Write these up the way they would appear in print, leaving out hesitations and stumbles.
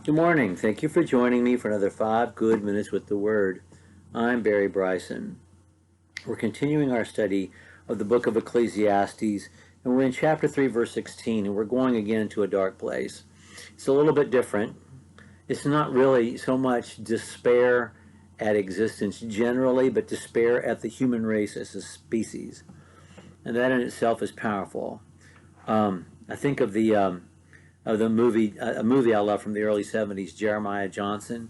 Good morning. Thank you for joining me for another 5 good minutes with the Word. I'm Barry Bryson. We're continuing our study of the book of Ecclesiastes, and we're in chapter 3, verse 16, and we're going again to a dark place. It's a little bit different. It's not really so much despair at existence generally, but despair at the human race as a species. And that in itself is powerful. I think of the movie, a movie I love from the early 70s, Jeremiah Johnson,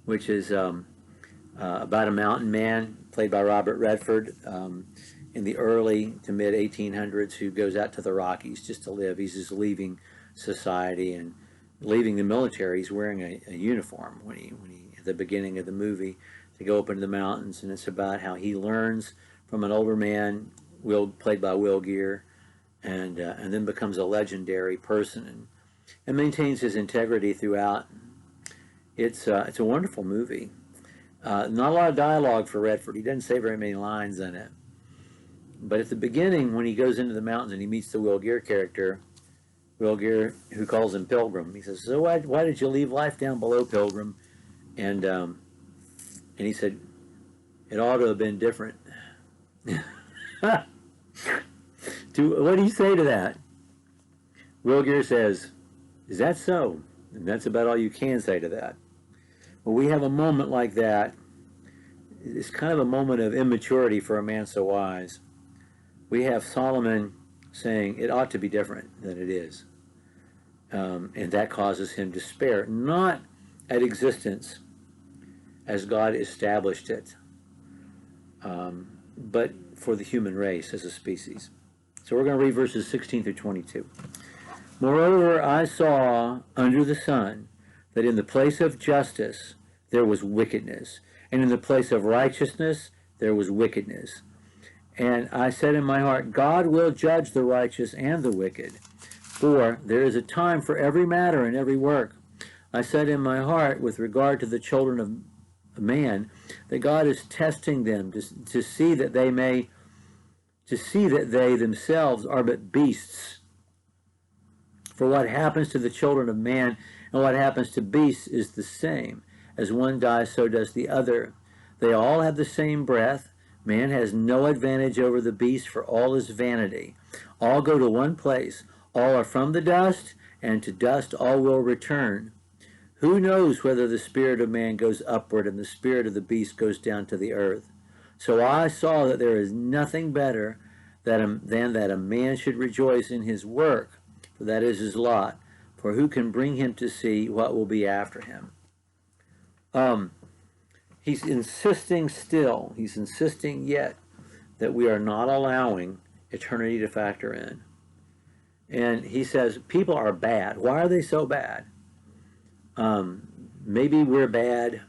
which is about a mountain man played by Robert Redford in the early to mid 1800s who goes out to the Rockies just to live. He's just leaving society and leaving the military. He's wearing a uniform when he at the beginning of the movie to go up into the mountains, and it's about how he learns from an older man, played by Will Geer, and then becomes a legendary person and maintains his integrity throughout. It's a wonderful movie. Not a lot of dialogue for Redford. He doesn't say very many lines in it. But at the beginning, when he goes into the mountains and he meets the Will Geer character, Will Geer, who calls him Pilgrim, he says, "So why did you leave life down below, Pilgrim?" And he said, "It ought to have been different." What do you say to that? Will Geer says, "Is that so?" And that's about all you can say to that. Well, we have a moment like that. It's kind of a moment of immaturity for a man so wise. We have Solomon saying it ought to be different than it is. And that causes him despair, not at existence as God established it, but for the human race as a species. So we're going to read verses 16 through 22. Moreover, I saw under the sun that in the place of justice there was wickedness, and in the place of righteousness there was wickedness. And I said in my heart, God will judge the righteous and the wicked, for there is a time for every matter and every work. I said in my heart, with regard to the children of man, that God is testing them to see that they themselves are but beasts. For what happens to the children of man and what happens to beasts is the same. As one dies, so does the other. They all have the same breath. Man has no advantage over the beast, for all is vanity. All go to one place. All are from the dust, and to dust all will return. Who knows whether the spirit of man goes upward and the spirit of the beast goes down to the earth? So I saw that there is nothing better than that a man should rejoice in his work, for that is his lot. For who can bring him to see what will be after him? He's insisting yet that we are not allowing eternity to factor in. And he says people are bad. Why are they so bad? Maybe we're bad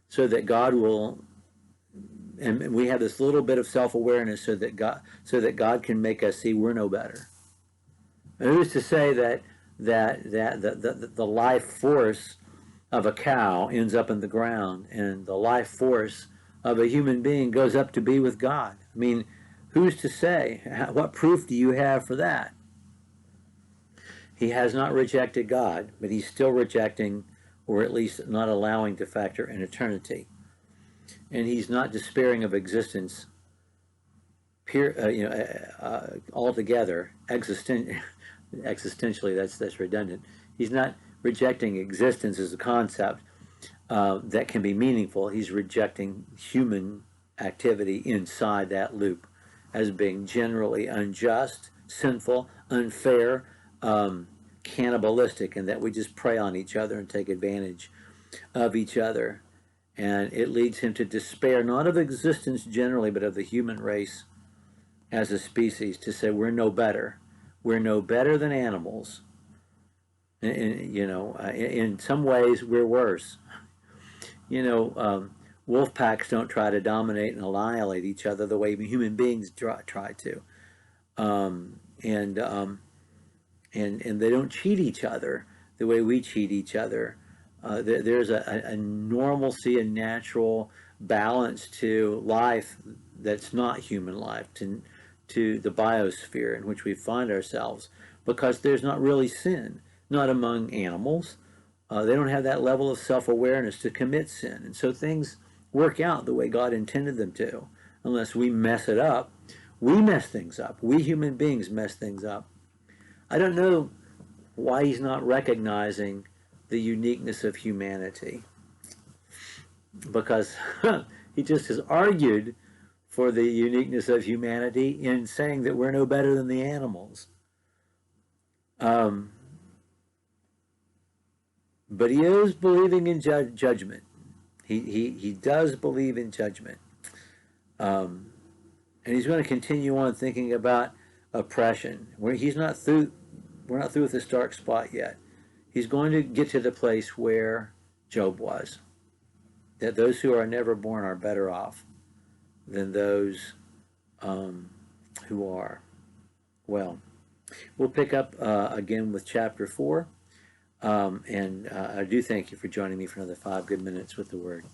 so that God will, and we have this little bit of self-awareness so that God can make us see we're no better. And who's to say that the life force of a cow ends up in the ground and the life force of a human being goes up to be with God? I mean, who's to say? What proof do you have for that? He has not rejected God, but he's still rejecting, or at least not allowing to factor in eternity. And he's not despairing of existence altogether. Existentially, that's redundant. He's not rejecting existence as a concept that can be meaningful. He's rejecting human activity inside that loop as being generally unjust, sinful, unfair, cannibalistic, and that we just prey on each other and take advantage of each other. And it leads him to despair, not of existence generally, but of the human race as a species, to say we're no better. We're no better than animals. In some ways, we're worse. Wolf packs don't try to dominate and annihilate each other the way human beings try to. And they don't cheat each other the way we cheat each other. There's a normalcy and natural balance to life that's not human life, to the biosphere in which we find ourselves, because there's not really sin, not among animals. They don't have that level of self-awareness to commit sin. And so things work out the way God intended them to, unless we mess it up. We mess things up. We human beings mess things up. I don't know why he's not recognizing the uniqueness of humanity, because he just has argued for the uniqueness of humanity in saying that we're no better than the animals. But he is believing in judgment. He does believe in judgment. And he's going to continue on thinking about oppression. We're not through with this dark spot yet. He's going to get to the place where Job was. That those who are never born are better off than those who are. Well, we'll pick up again with chapter 4. And I do thank you for joining me for another 5 good minutes with the Word.